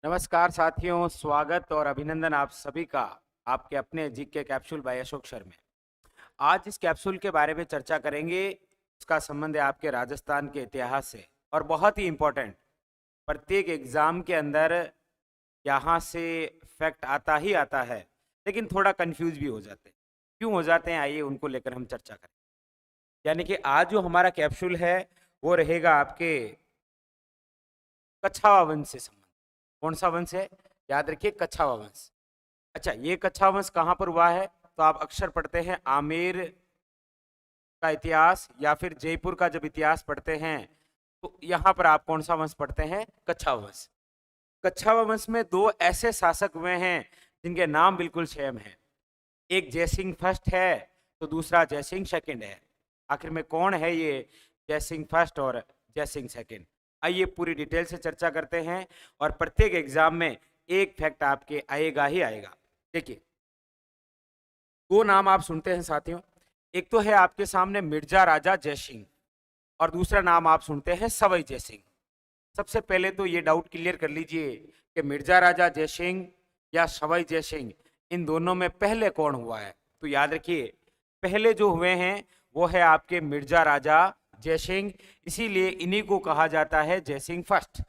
नमस्कार साथियों, स्वागत और अभिनंदन आप सभी का आपके अपने GK capsule by Ashok sir में। आज इस कैप्सूल के बारे में चर्चा करेंगे। उसका संबंध है आपके राजस्थान के इतिहास से और बहुत ही इम्पोर्टेंट, प्रत्येक एग्जाम के अंदर यहाँ से फैक्ट आता ही आता है, लेकिन थोड़ा कंफ्यूज भी हो जाते हैं। क्यों हो जाते हैं, आइए उनको लेकर हम चर्चा करें। यानी कि आज जो हमारा कैप्सूल है वो रहेगा आपके कछावा वंश से संबंधित। कौन सा वंश है? याद रखिए, कछावा वंश। अच्छा, ये कछावा वंश कहाँ पर हुआ है? तो आप अक्सर पढ़ते हैं आमेर का इतिहास या फिर जयपुर का जब इतिहास पढ़ते हैं तो यहाँ पर आप कौन सा वंश पढ़ते हैं? कछावा वंश। कछावा वंश में दो ऐसे शासक हुए हैं जिनके नाम बिल्कुल सेम है। एक जयसिंह फर्स्ट है तो दूसरा जयसिंह सेकंड है। आखिर में कौन है ये जयसिंह फर्स्ट और जयसिंह सेकंड? आइए पूरी डिटेल से चर्चा करते हैं और प्रत्येक एग्जाम में एक फैक्ट आपके आएगा ही आएगा। देखिए, दो नाम आप सुनते हैं साथियों। एक तो है आपके सामने मिर्जा राजा जयसिंह और दूसरा नाम आप सुनते हैं सवाई जयसिंह। सबसे पहले तो ये डाउट क्लियर कर लीजिए कि मिर्जा राजा जयसिंह या सवाई जयसिंह, इन दोनों में पहले कौन हुआ है? तो याद रखिए, पहले जो हुए हैं वो है आपके मिर्जा राजा जयसिंह, इसीलिए इन्हीं को कहा जाता है जयसिंह फर्स्ट।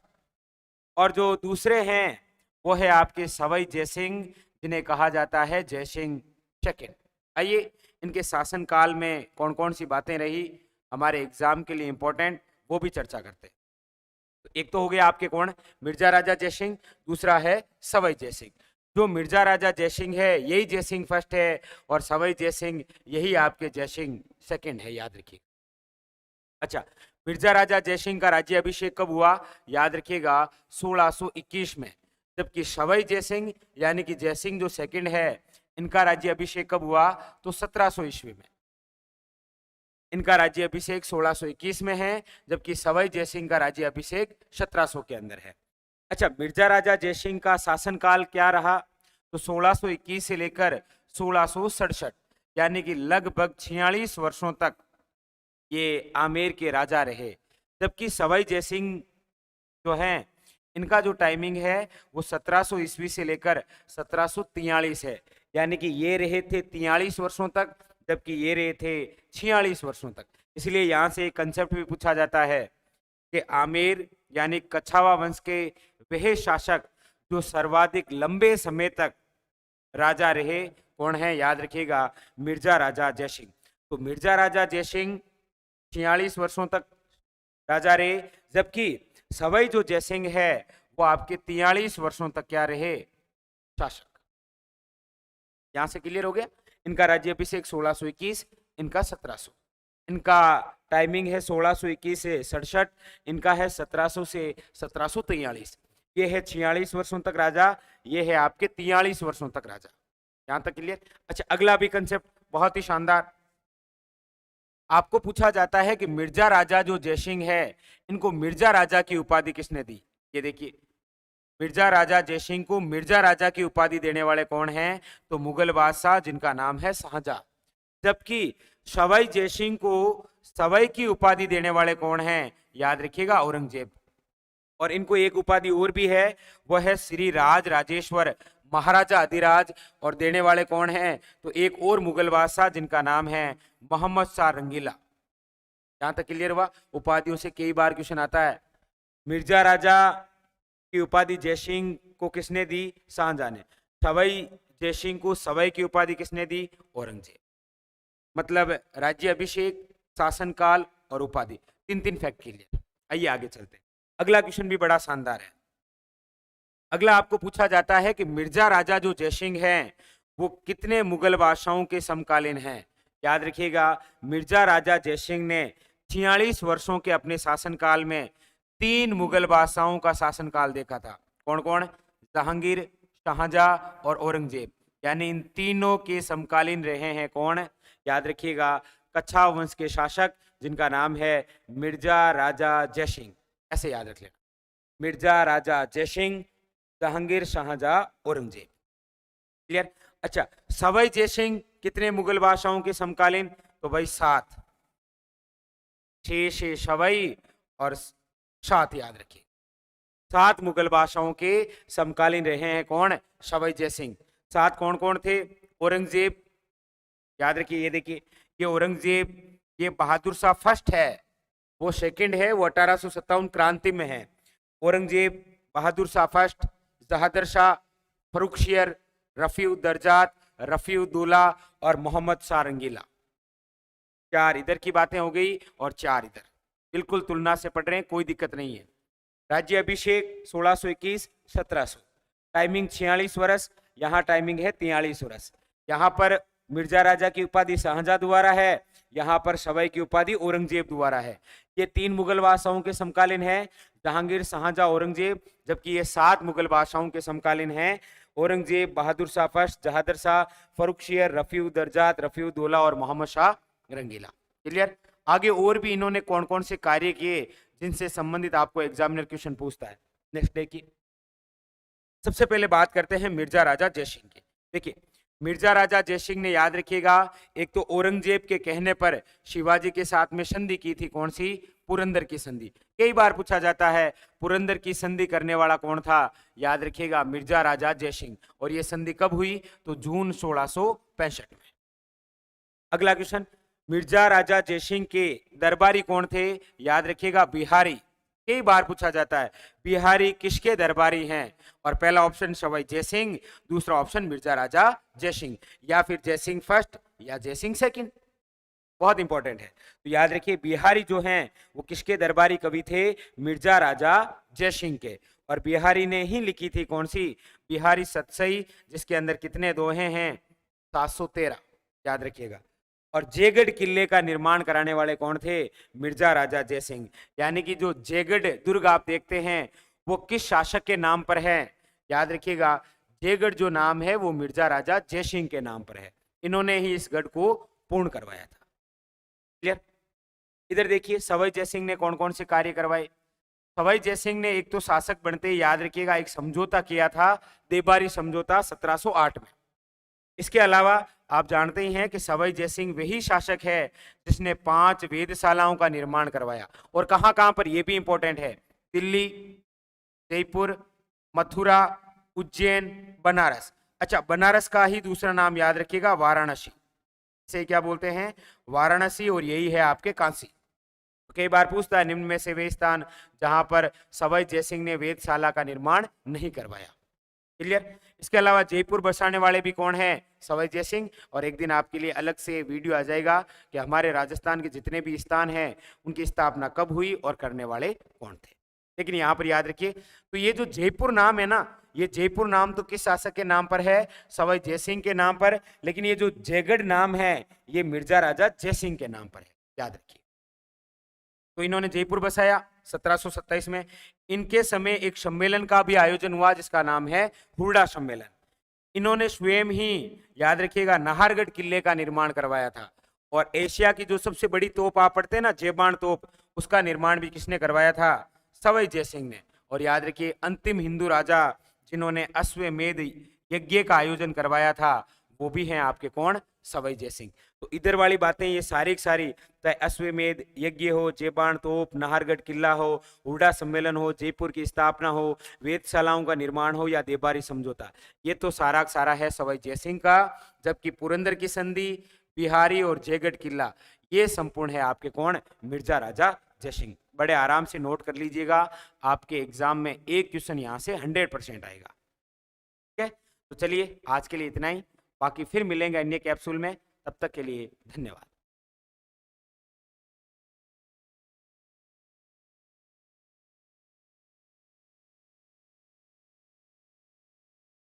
और जो दूसरे हैं वो है आपके सवाई जयसिंह, जिन्हें कहा जाता है जयसिंह सेकंड। आइए इनके शासनकाल में कौन कौन सी बातें रही हमारे एग्जाम के लिए इंपॉर्टेंट, वो भी चर्चा करते हैं। तो एक तो हो गया आपके कौन? मिर्जा राजा जयसिंह। दूसरा है सवाई जयसिंह। जो मिर्जा राजा जयसिंह है यही जयसिंह फर्स्ट है और सवाई जयसिंह यही आपके जयसिंह सेकंड है, याद रखिए। अच्छा, मिर्जा राजा जयसिंह का राज्य अभिषेक कब हुआ? याद रखिएगा 1621 में। जबकि सवाई जयसिंह यानी कि जयसिंह जो सेकंड है, इनका राज्य अभिषेक कब हुआ? तो 1700 ईस्वी में। इनका राज्य अभिषेक 1621 में है, जबकि सवाई जयसिंह का राज्य अभिषेक 1700 के अंदर है। अच्छा, मिर्जा राजा जयसिंह का शासनकाल क्या रहा? तो 1621 से लेकर 1667, यानी कि लगभग 46 वर्षों तक ये आमेर के राजा रहे। जबकि सवाई जयसिंह जो हैं, इनका जो टाइमिंग है वो 1700 ईस्वी से लेकर 1743 है, यानी कि ये रहे थे 43 वर्षों तक, जबकि ये रहे थे 46 वर्षों तक। इसलिए यहाँ से एक कंसेप्ट भी पूछा जाता है कि आमेर यानी कछावा वंश के वह शासक जो सर्वाधिक लंबे समय तक राजा रहे, कौन है? याद रखिएगा, मिर्जा राजा जयसिंह। तो मिर्जा राजा जयसिंह 46 वर्षों तक राजा रहे, जबकि सवाई जो जयसिंह है वो आपके 43 वर्षों तक क्या रहे? शासक। यहां से क्लियर हो गया। इनका राज्य अभिषेक 1621, इनका 1700। इनका टाइमिंग है 1621 से 67, इनका है 1700 से 1743। ये है 46 वर्षों तक राजा, ये है आपके 43 वर्षों तक राजा। यहां तक क्लियर? अच्छा, अगला भी कंसेप्ट बहुत ही शानदार। आपको पूछा जाता है कि मिर्जा राजा जो जयसिंह है, इनको मिर्जा राजा की उपाधि किसने दी? ये देखिए, मिर्जा राजा जयसिंह को मिर्जा राजा की उपाधि देने वाले कौन हैं? तो मुगल बादशाह, जिनका नाम है शाहजहां। जबकि सवाई जयसिंह को सवाई की उपाधि देने वाले कौन हैं? याद रखिएगा, औरंगजेब। और इनको एक उपाधि और भी है, वह है श्री राज राजेश्वर महाराजा अधिराज। और देने वाले कौन हैं? तो एक और मुगल बादशाह, जिनका नाम है मोहम्मद शाह रंगीला। यहां तक क्लियर हुआ? उपाधियों से कई बार क्वेश्चन आता है। मिर्जा राजा की उपाधि जयसिंह को किसने दी? शाहजहां ने। सवाई जयसिंह को सवाई की उपाधि किसने दी? औरंगजेब। मतलब राज्य अभिषेक, शासनकाल और उपाधि, तीन तीन फैक्ट क्लियर। आइए आगे चलते हैं। अगला क्वेश्चन भी बड़ा शानदार है। अगला आपको पूछा जाता है कि मिर्जा राजा जो जयसिंह हैं वो कितने मुगल बादशाहों के समकालीन हैं? याद रखिएगा, मिर्जा राजा जयसिंह ने 46 वर्षों के अपने शासनकाल में 3 मुगल बादशाहों का शासनकाल देखा था। कौन कौन? जहांगीर, शाहजहां और औरंगजेब। यानी इन तीनों के समकालीन रहे हैं कौन? याद रखिएगा, कच्छा वंश के शासक, जिनका नाम है मिर्जा राजा जयसिंह। ऐसे याद रख लेना, मिर्जा राजा जयसिंह, जहांगीर, शाहजहां, औरंगजेब। क्लियर? अच्छा, सवाई जयसिंह कितने मुगल बादशाहों के समकालीन? तो भाई 7। 6 से सवाई और 7, याद रखिए। 7 मुगल बादशाहों के समकालीन रहे हैं कौन? सवाई जय सिंह। 7 कौन कौन थे? औरंगजेब, याद रखिए, ये देखिए, ये औरंगजेब, ये बहादुर शाह फर्स्ट है, वो सेकंड है, वो 1857 क्रांति में है। औरंगजेब, बहादुर शाह फर्स्ट, जहादर शाह, फरुखशियर, रफीउद्दर्जात, रफीउद्दौला और मोहम्मद शाह रंगीला। 4 इधर की बातें हो गई और 4 इधर, बिल्कुल तुलना से पढ़ रहे हैं, कोई दिक्कत नहीं है। राज्य अभिषेक 1621 1700, टाइमिंग 46 वर्ष, यहाँ टाइमिंग है 43 वर्ष। यहाँ पर मिर्जा राजा की उपाधि शाहजहां द्वारा है, यहाँ पर सवाई की उपाधि औरंगजेब द्वारा है। ये 3 मुगल बादशाहों के समकालीन है, जहांगीर, शाहजहां, औरंगजेब, जबकि ये 7 मुगल बादशाहों के समकालीन है, औरंगजेब, बहादुर शाह फर्स्ट, जहादर शाह, फरुखशियर, रफीउद्दर्जात, रफीउद्दौला और मोहम्मद शाह रंगीला। क्लियर? आगे और भी इन्होंने कौन कौन से कार्य किए जिनसे संबंधित आपको एग्जामिनर क्वेश्चन पूछता है। नेक्स्ट देखिए, सबसे पहले बात करते हैं मिर्जा राजा जयसिंह की। देखिए, मिर्जा राजा जयसिंह ने, याद रखिएगा, एक तो औरंगजेब के कहने पर शिवाजी के साथ में संधि की थी, कौन सी? पुरंदर की संधि। कई बार पूछा जाता है पुरंदर की संधि करने वाला कौन था? याद रखिएगा, मिर्जा राजा जयसिंह। और यह संधि कब हुई? तो जून 1665 में। अगला क्वेश्चन, मिर्जा राजा जयसिंह के दरबारी कौन थे? याद रखिएगा, बिहारी। कई बार पूछा जाता है बिहारी किसके दरबारी हैं? और पहला ऑप्शन सवाई जयसिंह, दूसरा ऑप्शन मिर्जा राजा जयसिंह, या फिर जयसिंह फर्स्ट या जयसिंह सेकंड। बहुत इंपॉर्टेंट है, तो याद रखिए, बिहारी जो हैं वो किसके दरबारी कवि थे? मिर्जा राजा जयसिंह के। और बिहारी ने ही लिखी थी कौन सी? बिहारी सतसई, जिसके अंदर कितने दोहे हैं? 713, याद रखिएगा। और जयगढ़ किले का निर्माण कराने वाले कौन थे? मिर्जा राजा जयसिंह। यानी कि जो जयगढ़ दुर्ग आप देखते हैं वो किस शासक के नाम पर है? याद रखिएगा, जयगढ़ जो नाम है वो मिर्जा राजा जयसिंह के नाम पर है। इन्होंने ही इस गढ़ को पूर्ण करवाया था। क्लियर? इधर देखिए, सवाई जयसिंह ने कौन कौन से कार्य करवाए। सवाई जयसिंह ने एक तो शासक बनते ही, याद रखिएगा, एक समझौता किया था, देबारी समझौता 1708 में। इसके अलावा आप जानते ही हैं कि सवाई जयसिंह वही शासक है जिसने 5 वेधशालाओं का निर्माण करवाया। और कहां कहां पर, यह भी इंपॉर्टेंट है, दिल्ली, जयपुर, मथुरा, उज्जैन, बनारस। अच्छा, बनारस का ही दूसरा नाम याद रखिएगा, वाराणसी। इसे क्या बोलते हैं? वाराणसी। और यही है आपके काशी। तो कई बार पूछता है निम्न में से वे स्थान जहां पर सवाई जयसिंह ने वेधशाला का निर्माण नहीं करवाया। क्लियर? इसके अलावा जयपुर बसाने वाले भी कौन है? सवाई जयसिंह। और एक दिन आपके लिए अलग से वीडियो आ जाएगा कि हमारे राजस्थान के जितने भी स्थान हैं उनकी स्थापना कब हुई और करने वाले कौन थे। लेकिन यहाँ पर याद रखिए, तो ये जो जयपुर नाम है ना, ये जयपुर नाम तो किस शासक के नाम पर है? सवाई जयसिंह के नाम पर। लेकिन ये जो जयगढ़ नाम है ये मिर्जा राजा जयसिंह के नाम पर है, याद रखिए। तो इन्होंने जयपुर बसाया 1727 में। इनके समय एक सम्मेलन का भी आयोजन हुआ जिसका नाम है हुरडा सम्मेलन। इन्होंने स्वयं ही, याद रखिएगा, नाहरगढ़ किले का निर्माण करवाया था। और एशिया की जो सबसे बड़ी तोप आप पढ़ते हैं ना, जेबान तोप, उसका निर्माण भी किसने करवाया था? सवाई जयसिंह ने। और याद रखिए, अंतिम हिंदू राजा जिन्होंने अश्वमेध यज्ञ का आयोजन करवाया था वो भी हैं आपके कौन? सवाई जयसिंह। तो इधर वाली बातें ये सारी की सारी, चाहे अश्वमेध यज्ञ हो, जेबान तोप, नाहरगढ़ किला हो, हुरडा सम्मेलन हो, जयपुर की स्थापना हो, वेधशालाओं का निर्माण हो या देबारी समझौता, ये तो सारा सारा है सवाई जयसिंह का। जबकि पुरंदर की संधि, बिहारी और जयगढ़ किला, ये संपूर्ण है आपके कौन? मिर्जा राजा जयसिंह। बड़े आराम से नोट कर लीजिएगा, आपके एग्जाम में एक क्वेश्चन यहाँ से 100% आएगा। ठीक है, तो चलिए आज के लिए इतना ही, बाकी फिर मिलेंगे अन्य कैप्सूल में। तब तक के लिए धन्यवाद।